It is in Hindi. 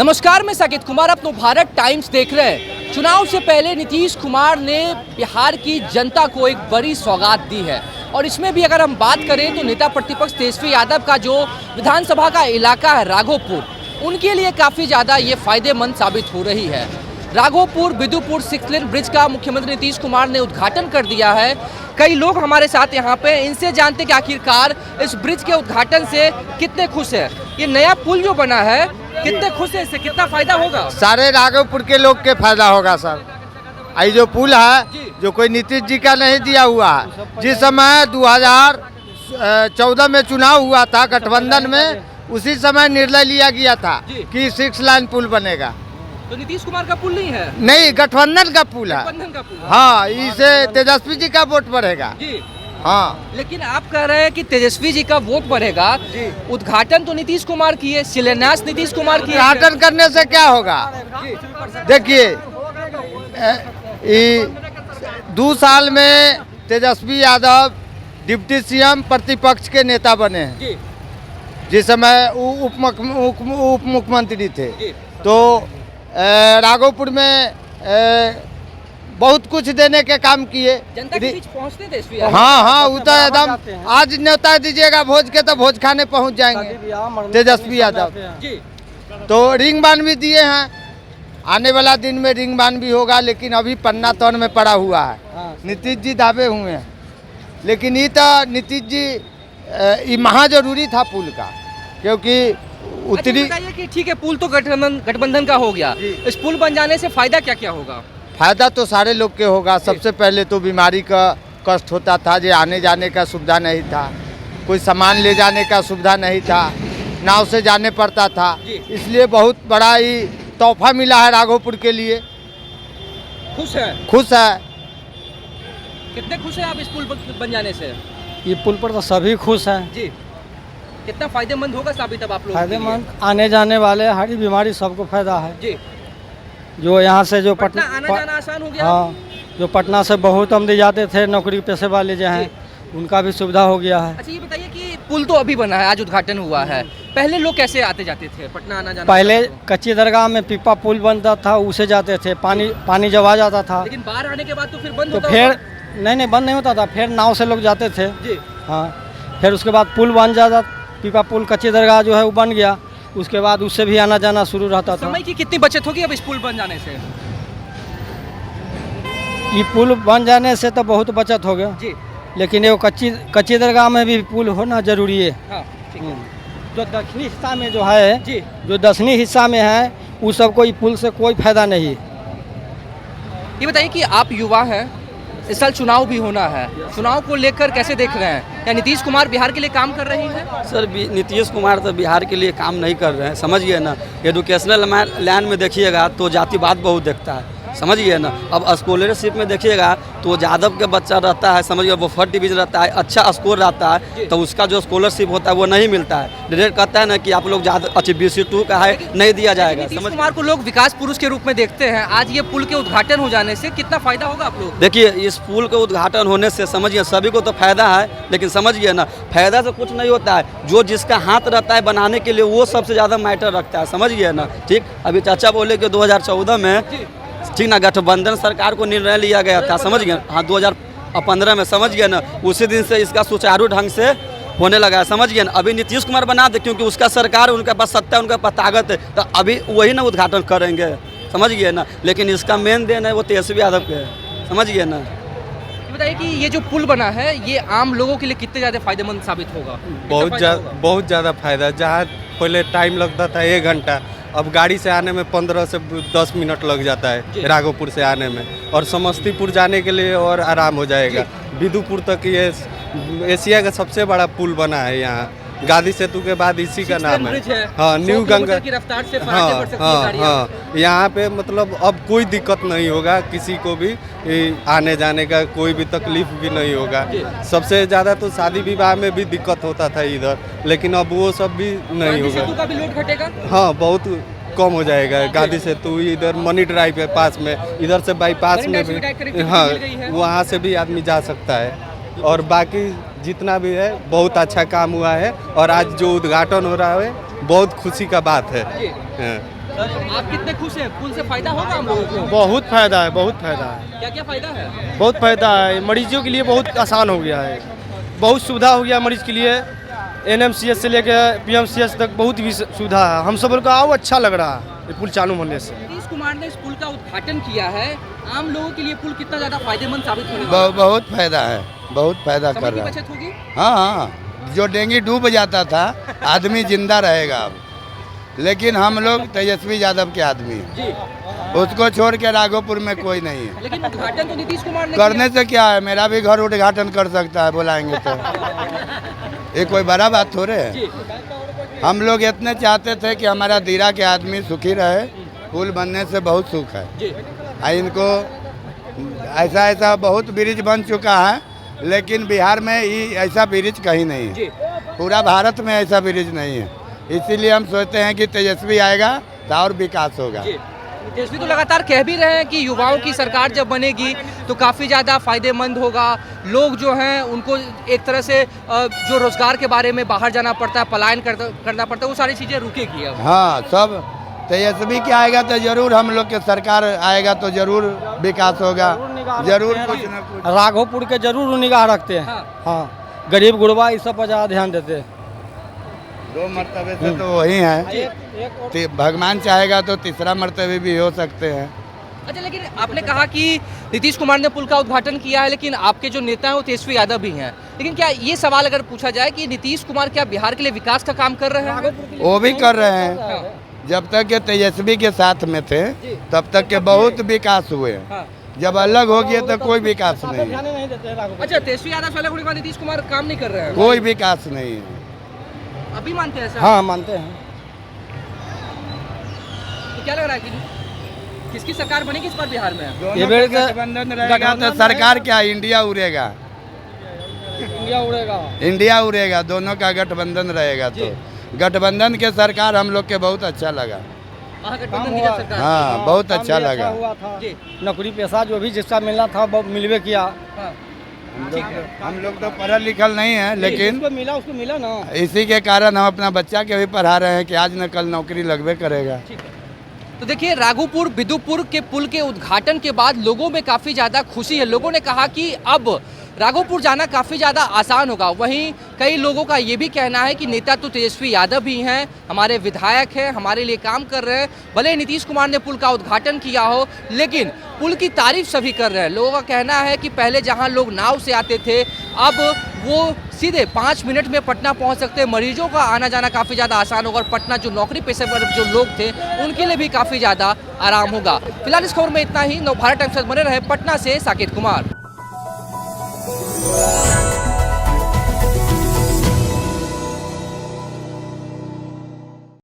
नमस्कार, मैं साकेत कुमार अपनो भारत टाइम्स देख रहे हैं। चुनाव से पहले नीतीश कुमार ने बिहार की जनता को एक बड़ी सौगात दी है और इसमें भी अगर हम बात करें तो नेता प्रतिपक्ष तेजस्वी यादव का जो विधानसभा का इलाका है राघोपुर, उनके लिए काफ़ी ज़्यादा ये फायदेमंद साबित हो रही है। राघोपुर बिदुपुर 6 लेन ब्रिज का मुख्यमंत्री नीतीश कुमार ने उद्घाटन कर दिया है। कई लोग हमारे साथ यहाँ पे, इनसे जानते कि आखिरकार इस ब्रिज के उद्घाटन से कितने खुश है। ये नया पुल जो बना है, कितने खुश है, इससे कितना फायदा होगा? सारे राघोपुर के लोग के फायदा होगा सर। ये जो पुल है जो कोई नीतीश जी का नहीं दिया हुआ है। जिस समय 2014 में चुनाव हुआ था गठबंधन में, उसी समय निर्णय लिया गया था कि 6 लाइन पुल बनेगा। तो नीतीश कुमार का पुल नहीं है? नहीं, गठबंधन का पुल है। हाँ, इसे तेजस्वी जी का वोट बढ़ेगा। हाँ, लेकिन आप कह रहे हैं कि तेजस्वी जी का वोट बढ़ेगा। उद्घाटन तो नीतीश कुमार की है, शिलान्यास नीतीश कुमार की। उद्घाटन करने से क्या होगा? देखिए, 2 साल में तेजस्वी यादव डिप्टी सीएम प्रतिपक्ष के नेता बने हैं। जिस समय उप मुख्यमंत्री थे, तो राघोपुर में बहुत कुछ देने के काम किए। जनता के बीच पहुंचते थे। हाँ, वो तो एकदम आज न्योता दीजिएगा भोज के तो भोज खाने पहुंच जाएंगे तेजस्वी यादव। तो रिंग बांध भी दिए हैं, आने वाला दिन में रिंग बांध भी होगा, लेकिन अभी पन्ना तौर में पड़ा हुआ है। नीतीश जी दावे हुए हैं, लेकिन ये तो नीतीश जी ये महा जरूरी था पुल का, क्योंकि उत्तरी। बताइए कि ठीक है, पुल तो गठबंधन का हो गया, इस पुल बन जाने से फायदा क्या क्या होगा? फायदा तो सारे लोग के होगा। सबसे पहले तो बीमारी का कष्ट होता था, जो आने जाने का सुविधा नहीं था, कोई सामान ले जाने का सुविधा नहीं था, नाव से जाने पड़ता था। इसलिए बहुत बड़ा ही तोहफा मिला है राघोपुर के लिए। खुश है? खुश है। कितने खुश हैं आप इस पुल बन जाने से? ये पुल पर तो सभी खुश हैं जी। कितना फायदेमंद होगा साबित अब आप लोग? फायदेमंद, आने जाने वाले हर बीमारी सबको फायदा है जी। जो यहाँ से जो पटना आना जाना आसान हो गया। हाँ, जो पटना से बहुत आमदे जाते थे नौकरी पेशे वाले जो हैं, उनका भी सुविधा हो गया है। अच्छा, ये बताइए कि पुल तो अभी बना है, आज उद्घाटन हुआ है, पहले लोग कैसे आते जाते थे पटना आना जाना? पहले कच्ची दरगाह में पीपा पुल बनता था, उसे जाते थे, पानी जब आ जाता था। लेकिन बाहर आने के बाद तो फिर बंद तो फिर नहीं बंद नहीं होता था, फिर नाव से लोग जाते थे जी। हाँ, फिर उसके बाद पुल बन जाता, पीपा पुल कच्ची दरगाह जो है वो बन गया, उसके बाद उससे भी आना जाना शुरू रहता था। समय की कितनी बचत होगी अब इस पुल बन जाने से? ये पुल बन जाने से तो बहुत बचत हो गया जी, लेकिन ये कच्ची दरगाह में भी पुल होना जरूरी है। हाँ, ठीक है। जो दक्षिणी हिस्सा में जो है जी, जो दक्षिणी हिस्सा में है, उस सबको ये पुल से कोई फायदा नहीं। ये बताइए कि आप युवा हैं, इस साल चुनाव भी होना है, चुनाव को लेकर कैसे देख रहे हैं? क्या नीतीश कुमार बिहार के लिए काम कर रहे हैं? सर, नीतीश कुमार तो बिहार के लिए काम नहीं कर रहे हैं, समझिए ना। एजुकेशनल लाइन में देखिएगा तो जातिवाद बहुत देखता है, समझिए ना। अब स्कॉलरशिप में देखिएगा तो यादव के बच्चा रहता है, समझिए, वो फर्स्ट डिवीजन रहता है, अच्छा स्कोर रहता है, तो उसका जो स्कॉलरशिप होता है वो नहीं मिलता है। डायरेक्ट कहता है ना कि आप लोग ज़्यादा अच्छा BC2 का है, नहीं दिया जाएगा। नीतीश कुमार को लोग विकास पुरुष के रूप में देखते हैं, आज ये पुल के उद्घाटन हो जाने से कितना फायदा होगा आप लोग? देखिए, इस पुल के उद्घाटन होने से समझिए सभी को तो फायदा है, लेकिन समझिए ना, फायदा से कुछ नहीं होता है। जो जिसका हाथ रहता है बनाने के लिए, वो सबसे ज़्यादा मैटर रखता है, समझिए ना। ठीक, अभी चाचा बोले कि 2014 में ठीक ना गठबंधन सरकार को निर्णय लिया गया था, समझ गए। हाँ, 2015 में, समझ गए ना, उसी दिन से इसका सुचारू ढंग से होने लगा है, समझ गए ना। अभी नीतीश कुमार बना दे, क्योंकि उसका सरकार, उनके पास सत्ता है, उनके पास ताकत है, तो अभी वही ना उद्घाटन करेंगे, समझ गए ना। लेकिन इसका मेन देन है वो तेजस्वी यादव के, समझ गए ना। बताइए कि ये जो पुल बना है, ये आम लोगों के लिए कितने ज़्यादा फायदेमंद साबित होगा? बहुत ज़्यादा फायदा। जहाँ पहले टाइम लगता था 1 घंटा, अब गाड़ी से आने में 15 से 10 मिनट लग जाता है राघोपुर से आने में, और समस्तीपुर जाने के लिए और आराम हो जाएगा। बिदुपुर तक ये एशिया का सबसे बड़ा पुल बना है यहाँ, गांधी सेतु के बाद इसी का नाम है। हाँ, न्यू गंगा की रफ्तार से हाँ, यहाँ पे मतलब अब कोई दिक्कत नहीं होगा, किसी को भी आने जाने का कोई भी तकलीफ भी नहीं होगा। सबसे ज़्यादा तो शादी विवाह में भी दिक्कत होता था इधर, लेकिन अब वो सब भी नहीं होगा। भी लोड घटेगा? हाँ, बहुत कम हो जाएगा। गांधी सेतु इधर मनी ड्राइव है पास में, इधर से बाईपास में भी, हाँ, वहाँ से भी आदमी जा सकता है। और बाकी जितना भी है बहुत अच्छा काम हुआ है, और आज जो उद्घाटन हो रहा है बहुत खुशी का बात है। आप कितने खुश हैं? पुल से फायदा होगा हम लोगों को? बहुत फायदा है, बहुत फायदा है, क्या क्या फायदा है? बहुत फायदा है। मरीजों के लिए बहुत आसान हो गया है, बहुत सुविधा हो गया मरीज के लिए। NMCH से लेकर PMCH तक बहुत भी सुविधा है। हम सब को आओ अच्छा लग रहा है ये पुल चालू होने से। नीतीश कुमार ने इस पुल का उद्घाटन किया है, आम लोगों के लिए पुल कितना ज्यादा फायदेमंद साबित होने वाला है? बहुत फायदा है, बहुत फायदा समय कर की रहा है। बचत होगी। हाँ हाँ, जो डेंगी डूब जाता था आदमी जिंदा रहेगा अब, लेकिन हम लोग तेजस्वी यादव के आदमी हैं, जी, उसको छोड़ के राघोपुर में कोई नहीं है। लेकिन उद्घाटन तो नीतीश कुमार ने करने से क्या है, मेरा भी घर उद्घाटन कर सकता है बुलाएंगे तो, ये कोई बड़ा बात थोड़े है। जी, हम लोग इतने चाहते थे कि हमारा दीरा के आदमी सुखी रहे, पुल बनने से बहुत सुख है। जी, इनको ऐसा ऐसा बहुत ब्रिज बन चुका है, लेकिन बिहार में ऐसा ब्रिज कहीं नहीं है, जी, पूरा भारत में ऐसा ब्रिज नहीं है। इसीलिए हम सोचते हैं कि तेजस्वी आएगा तो और विकास होगा। जी। तेजस्वी तो लगातार कह भी रहे हैं कि युवाओं की सरकार जब बनेगी तो काफ़ी ज़्यादा फायदेमंद होगा। लोग जो हैं उनको एक तरह से जो रोजगार के बारे में बाहर जाना पड़ता है, पलायन करना पड़ता है, वो सारी चीज़ें रुकेगी अब। हाँ, सब तेजस्वी के आएगा तो जरूर हम लोग के सरकार आएगा तो जरूर विकास होगा, जरूर कुछ न कुछ। राघोपुर के जरूर निगाह रखते हैं। हाँ। हाँ, गरीब गुरबा इस सब पर ज़्यादा ध्यान देते हैं। 2 मरतबे से तो वही है, भगवान चाहेगा तो तीसरा मरतबे भी हो सकते हैं। अच्छा, लेकिन आपने कहा कि नीतीश कुमार ने पुल का उद्घाटन किया है, लेकिन आपके जो नेता हैं वो तेजस्वी यादव भी हैं। लेकिन क्या ये सवाल अगर पूछा जाए कि नीतीश कुमार क्या बिहार के लिए विकास का काम कर रहे हैं? वो भी कर रहे हैं, जब तक के तेजस्वी के साथ में थे तब तक के बहुत विकास हुए। हाँ। जब अलग हो गए तो कोई विकास नहीं है, नहीं देते हैं राघोपुर। अच्छा, तेजस्वी यादव से अलग होने के बाद नीतीश कुमार काम नहीं कर रहे हैं, कोई विकास नहीं है। अभी मानते हैं ऐसा? हाँ, मानते हैं। तो क्या लग रहा है कि किसकी सरकार बनेगी इस बार बिहार में? ये बेर के गठबंधन रहेगा तो सरकार क्या, इंडिया उड़ेगा, इंडिया उड़ेगा। इंडिया उड़ेगा, दोनों का गठबंधन रहेगा। तो गठबंधन के सरकार हम लोग के बहुत अच्छा लगा। महागठबंधन की जब सरकार थी। हाँ, बहुत अच्छा काम भी लगा। हुआ था। जी, नौकरी पेशा जो भी जिसका मिलना था वो मिलवे किया। हाँ, हम लोग तो पढ़ा लिखल नहीं है, लेकिन जिसको मिला उसको मिला ना। इसी के कारण हम अपना बच्चा के भी पढ़ा रहे हैं कि आज न कल नौकरी लगबे करेगा। ठीक है। तो देखिए, राघोपुर बिदुपुर के पुल के उद्घाटन के बाद लोगों में काफ़ी ज़्यादा खुशी है। लोगों ने कहा कि अब राघोपुर जाना काफ़ी ज़्यादा आसान होगा। वहीं कई लोगों का ये भी कहना है कि नेता तो तेजस्वी यादव भी हैं, हमारे विधायक हैं, हमारे लिए काम कर रहे हैं। भले नीतीश कुमार ने पुल का उद्घाटन किया हो, लेकिन पुल की तारीफ सभी कर रहे हैं। लोगों का कहना है कि पहले जहां लोग नाव से आते थे, अब वो सीधे 5 मिनट में पटना पहुंच सकते हैं। मरीजों का आना जाना काफ़ी ज़्यादा आसान होगा और पटना जो नौकरी पेशेवर जो लोग थे उनके लिए भी काफ़ी ज़्यादा आराम होगा। फिलहाल इस खबर में इतना ही। नवभारत टाइम्स से बने रहे पटना से साकेत कुमार।